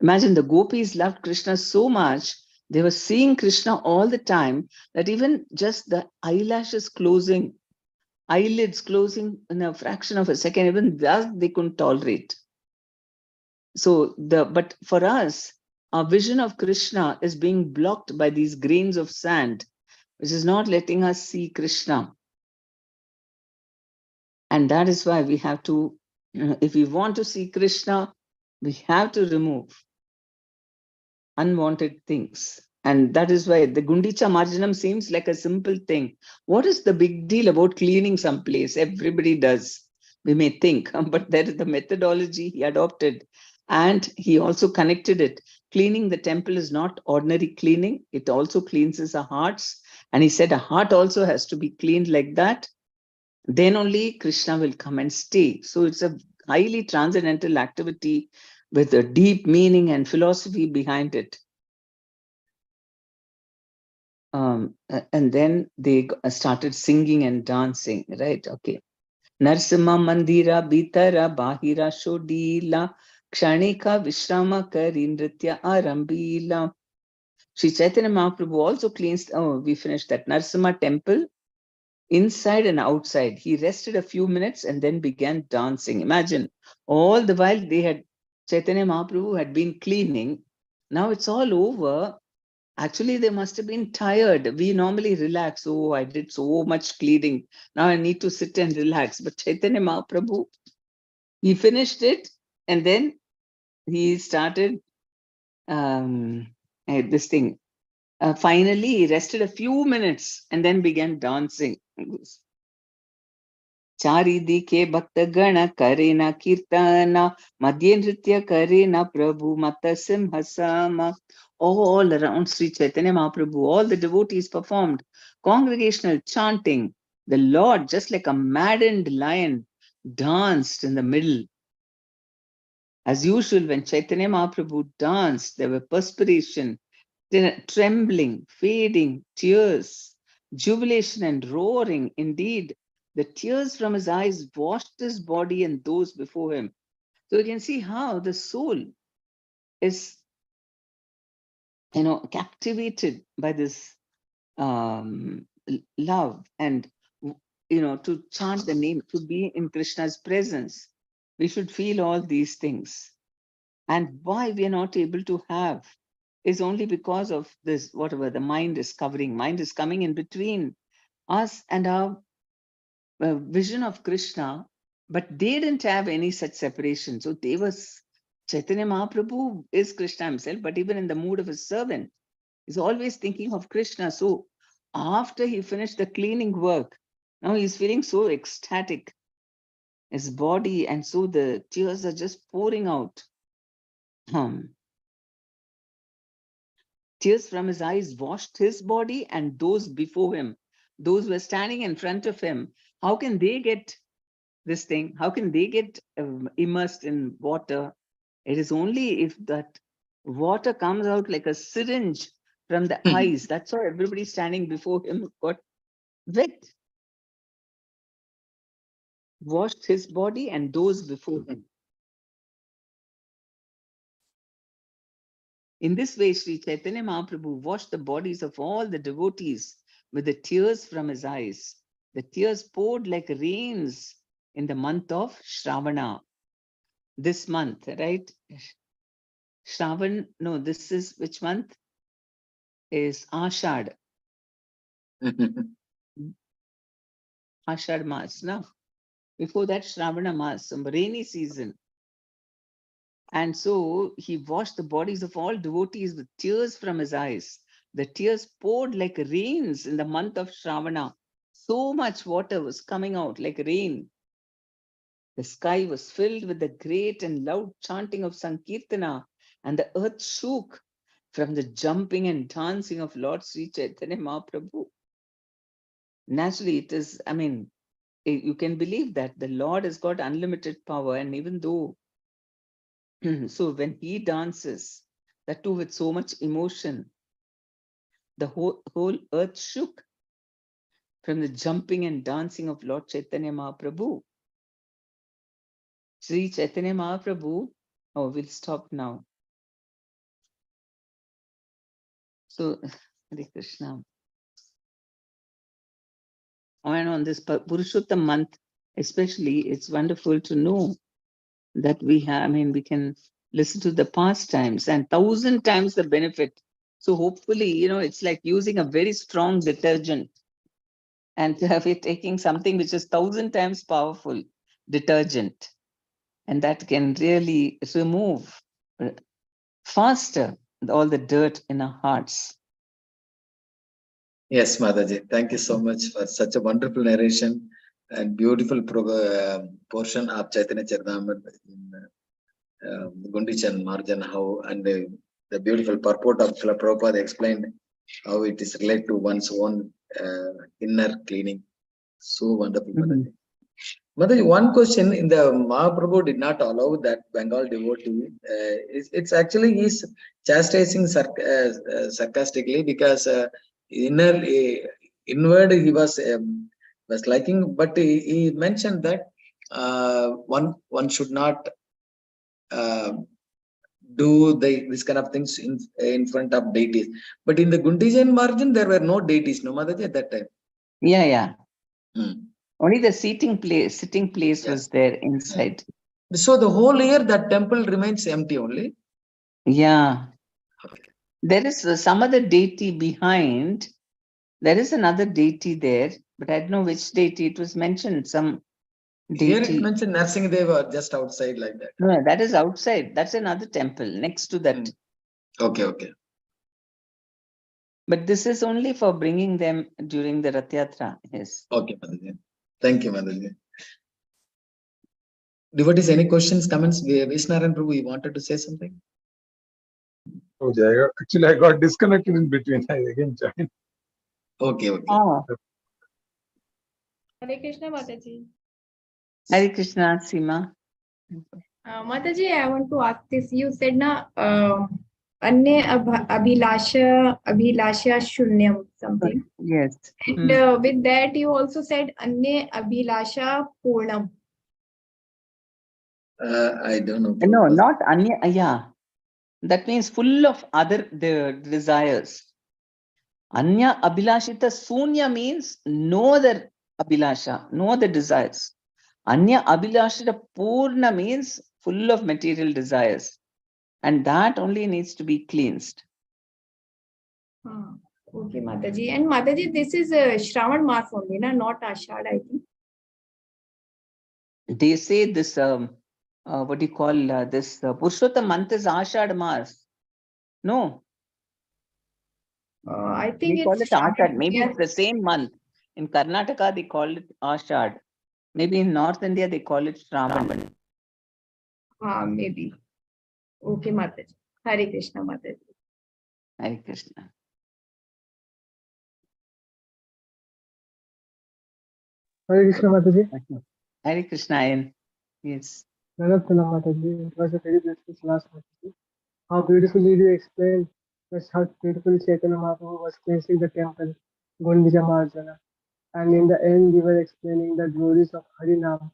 Imagine the gopis loved Krishna so much, they were seeing Krishna all the time, that even just the eyelashes closing, eyelids closing in a fraction of a second, even that they couldn't tolerate. But for us, our vision of Krishna is being blocked by these grains of sand, which is not letting us see Krishna. And that is why we have to, if we want to see Krishna, we have to remove unwanted things. And that is why the Gundicha Marjanam seems like a simple thing. What is the big deal about cleaning some place? Everybody does, we may think, but there is the methodology he adopted. And he also connected it. Cleaning the temple is not ordinary cleaning, it also cleanses our hearts. And he said a heart also has to be cleaned like that. Then only Krishna will come and stay. So it's a highly transcendental activity with a deep meaning and philosophy behind it. And then they started singing and dancing, right? Okay. Narsimha Mandira Bitara Bahira Shodila Kshanika Vishrama Kari Nritya Arambila. Sri Chaitanya Mahaprabhu also cleansed, we finished that Narsimha temple inside and outside. He rested a few minutes and then began dancing. Imagine, all the while Chaitanya Mahaprabhu had been cleaning. Now it's all over. Actually, they must have been tired. We normally relax. Oh, I did so much cleaning. Now I need to sit and relax. But Chaitanya Mahaprabhu, he finished it and then he started this thing. Finally, he rested a few minutes and then began dancing. Charidi ke bhakta gana karena kirtana, madhya nritya karena prabhu matasim hasama. All around Sri Chaitanya Mahaprabhu, all the devotees performed congregational chanting. The Lord, just like a maddened lion, danced in the middle. As usual, when Chaitanya Mahaprabhu danced, there were perspiration, trembling, fading, tears, jubilation, and roaring. Indeed, the tears from his eyes washed his body and those before him. So you can see how the soul is, captivated by this love, and to chant the name, to be in Krishna's presence. We should feel all these things. And why we are not able to have is only because of this, whatever the mind is covering. Mind is coming in between us and our vision of Krishna, but they didn't have any such separation. So they was, Chaitanya Mahaprabhu is Krishna himself, but even in the mood of his servant, he's always thinking of Krishna. So after he finished the cleaning work, now he's feeling so ecstatic, his body, and so the tears are just pouring out. Tears from his eyes washed his body and those before him. Those who were standing in front of him, how can they get this thing? How can they get immersed in water? It is only if that water comes out like a syringe from the eyes. That's why everybody standing before him got wet. Washed his body and those before him. In this way, Sri Chaitanya Mahaprabhu washed the bodies of all the devotees with the tears from his eyes. The tears poured like rains in the month of Shravana. This month, right? Shravan, no, this is which month? Is Ashad. Ashad Mas, no? Before that, Shravana Mas, some rainy season. And so he washed the bodies of all devotees with tears from his eyes. The tears poured like rains in the month of Shravana. So much water was coming out like rain. The sky was filled with the great and loud chanting of Sankirtana, and the earth shook from the jumping and dancing of Lord Sri Chaitanya Mahaprabhu. Naturally, it is, you can believe that the Lord has got unlimited power, and even though so when he dances, that too with so much emotion, the whole earth shook from the jumping and dancing of Lord Chaitanya Mahaprabhu. Sri Chaitanya Mahaprabhu, we'll stop now. So, Hare Krishna. And on this Purushottam month, especially, it's wonderful to know that we can listen to the pastimes and 1,000 times the benefit. So hopefully, it's like using a very strong detergent and we're taking something which is 1,000 times powerful detergent, and that can really remove faster all the dirt in our hearts. Yes, Mataji. Thank you so much for such a wonderful narration and beautiful portion of Chaitanya Charitamrita in Gundichan Marjan, how and the beautiful purport of Srila Prabhupada explained how it is related to one's own inner cleaning. So wonderful, Mhm. Mataji. Mataji, one question in the Mahaprabhu did not allow that Bengal devotee. It's actually he's chastising sarcastically because inward he was liking, but he mentioned that one should not uh, do this kind of things in front of deities. But in the Gundijan margin, there were no deities, no Mataji at that time. Yeah. Hmm. Only the sitting place Yes. was there inside. So the whole year that temple remains empty only. Yeah. There is some other deity behind. There is another deity there, but I don't know which deity. It was mentioned, some Here it deity. mentioned Narsinghdeva just outside like that. No, that is outside. That's another temple next to that. Okay. But this is only for bringing them during the Rath Yatra. Yes. Okay, Mataji. Thank you, Mataji. Devotees, any questions, comments? Vishnaran Prabhu, you wanted to say something? Oh, yeah. Actually, I got disconnected in between. I again joined. Okay. Oh, Hare Krishna, Mataji. Hare Krishna, Seema. Mataji, I want to ask this. You said na Anya Abhilasha Shunyam something. Yes. And with that, you also said Anya Abhilasha Purnam. I don't know. No, Prabhu. not Anya. Yeah. That means full of other desires. Anya Abhilashita Sunya means no other Abhilasha, no other desires. Anya Abhilashita Purna means full of material desires. And that only needs to be cleansed. Okay, Mataji. And Mataji, this is Shravan Mass only, na? Not Ashad, I think. They say this, what do you call this? Purushottam month is Ashad Mass. No, I think they call it's it Ashad. Shravan. Maybe it's the same month. In Karnataka, they call it Ashad. Maybe in North India, they call it Shravan. Maybe. Okay, Mataji. Hare Krishna, Mataji. Hare Krishna. Hare Krishna Mataji. Hare Krishna. Ayan. Yes. Namaste Mataji. It was a very beautiful class, Mataji. How beautifully you explained just how beautifully Chaitanya Mahaprabhu was cleansing the temple, Gundija Marjana. And in the end, we were explaining the glories of Harinam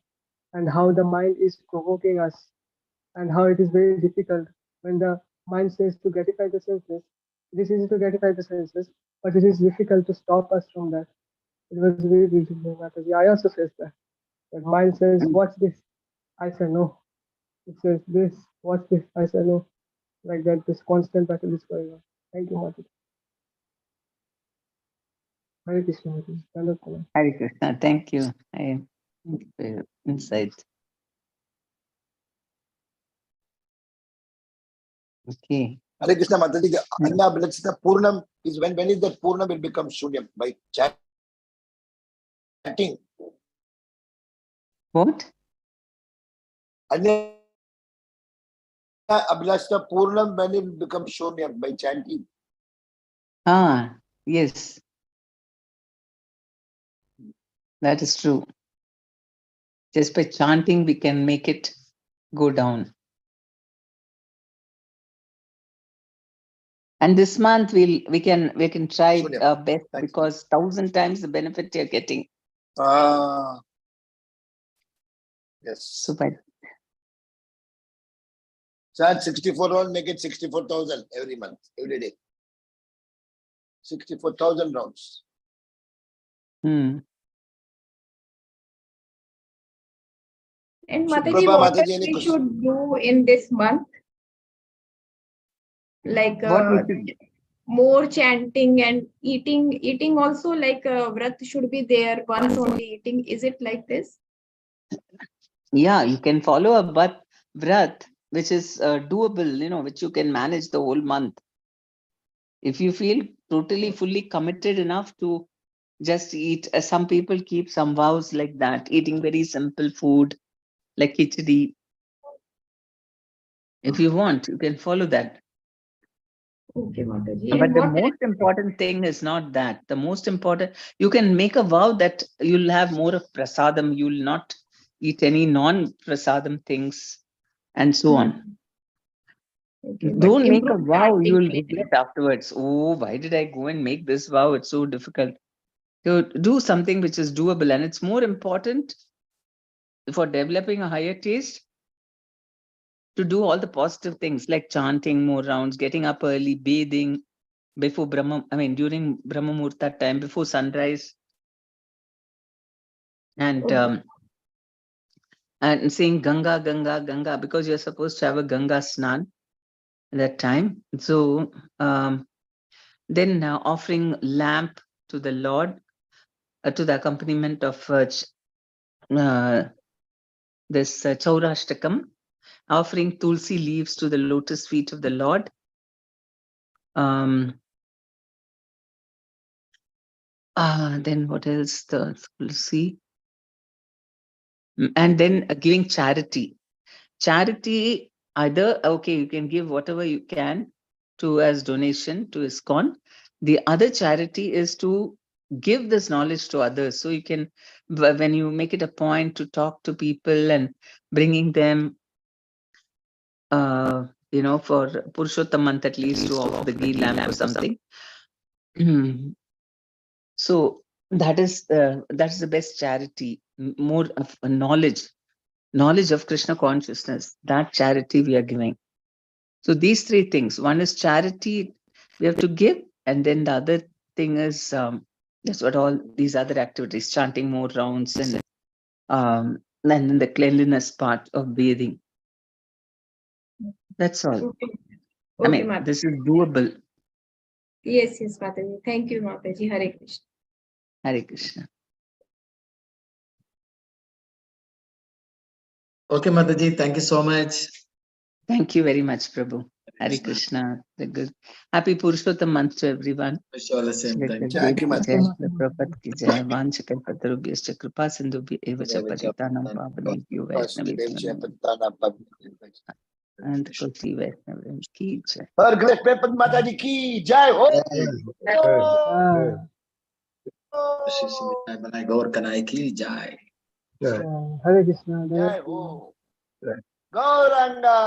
and how the mind is provoking us and how it is very difficult when the mind says to gratify the senses. It is easy to gratify the senses, but it is difficult to stop us from that. It was very beautiful, Mataji. I also faced that. But mind says, watch this. I say no. It says this, watch this. I say no. Like that, this constant battle is going on. Thank you, Mataji. Hare Krishna, Mataji. Dandavat. Hare Krishna. Thank you. Thank you for your insight. Okay. Hare Krishna Mataji, Anya Abhilashita Purnam is when is that Purnam will become Shunyam? By chanting. What? Anya Abhilashita Purnam when it will become Shunyam? By chanting. Yes. That is true. Just by chanting, we can make it go down. And this month we can try Shunyam. our best Thanks. because 1,000 times the benefit you're getting. Yes. Super. Chant 64 rounds, make it 64,000 every month, every day. 64,000 rounds. And Mataji, Suprabha what Mataji, else any we question? should do in this month? Like What we should more chanting and eating also, like vrat should be there once only eating. Is it like this? Yeah, you can follow a vrat, which is doable, which you can manage the whole month. If you feel totally, fully committed enough to just eat, some people keep some vows like that, eating very simple food like khichdi. If you want, you can follow that. Okay, Mataji. But And the what most important thing is not that. The most important, you can make a vow that you'll have more of prasadam, you'll not eat any non-prasadam things, and so on. Okay, but Don't make a improve vow, chanting you'll maybe. regret afterwards. Oh, why did I go and make this vow? It's so difficult. So do something which is doable, and it's more important for developing a higher taste to do all the positive things like chanting more rounds, getting up early, bathing before during Brahma Muhurta time, before sunrise, and Okay. saying Ganga, Ganga, Ganga, because you're supposed to have a Ganga Snan at that time. So then offering lamp to the Lord, to the accompaniment of this Chaurashtakam, offering tulsi leaves to the lotus feet of the Lord. Then what else? The tulsi. And then giving charity. Charity, either, okay, you can give whatever you can to as donation to ISKCON. The other charity is to give this knowledge to others. So you can, when you make it a point to talk to people and bringing them, for Purushottam month at least, to offer the ghee lamp or something. So that is the best charity, more of a knowledge of Krishna consciousness. That charity we are giving. So these three things. One is charity we have to give, and then the other thing is that's what all these other activities, chanting more rounds, and then the cleanliness part of bathing. That's all. Okay. Okay, Mataji. This is doable. Yes, Mataji. Thank you, Mataji. Hare Krishna. Hare Krishna. Okay, Mataji, thank you so much. Thank you very much, Prabhu. Hare Krishna. The good. Happy Purushottam month to everyone. Wish you all the same. Thank you. Thank you, Jai Mataji. Prabhupada ki jai. Vanchakalpatarubhyascha kripa sindhubhya eva cha patitanam pavanebhyo vaishnavebhyo namo. And Kulti Vaishnavim ki jai. और great paper माता जी की जय हो गौर कनाई की जय. Hare Krishna. जय हो Gauranga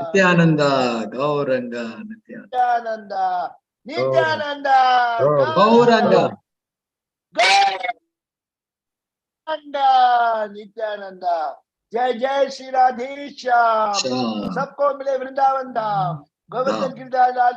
Nityananda, Gauranga, Nityananda. Nityananda Nityananda Gauranga. Gauranga Nityananda जय जय श्री राधेश्याम Shyam. सबको मिले वृंदावन धाम गोवर्धन Dham. गिरिराज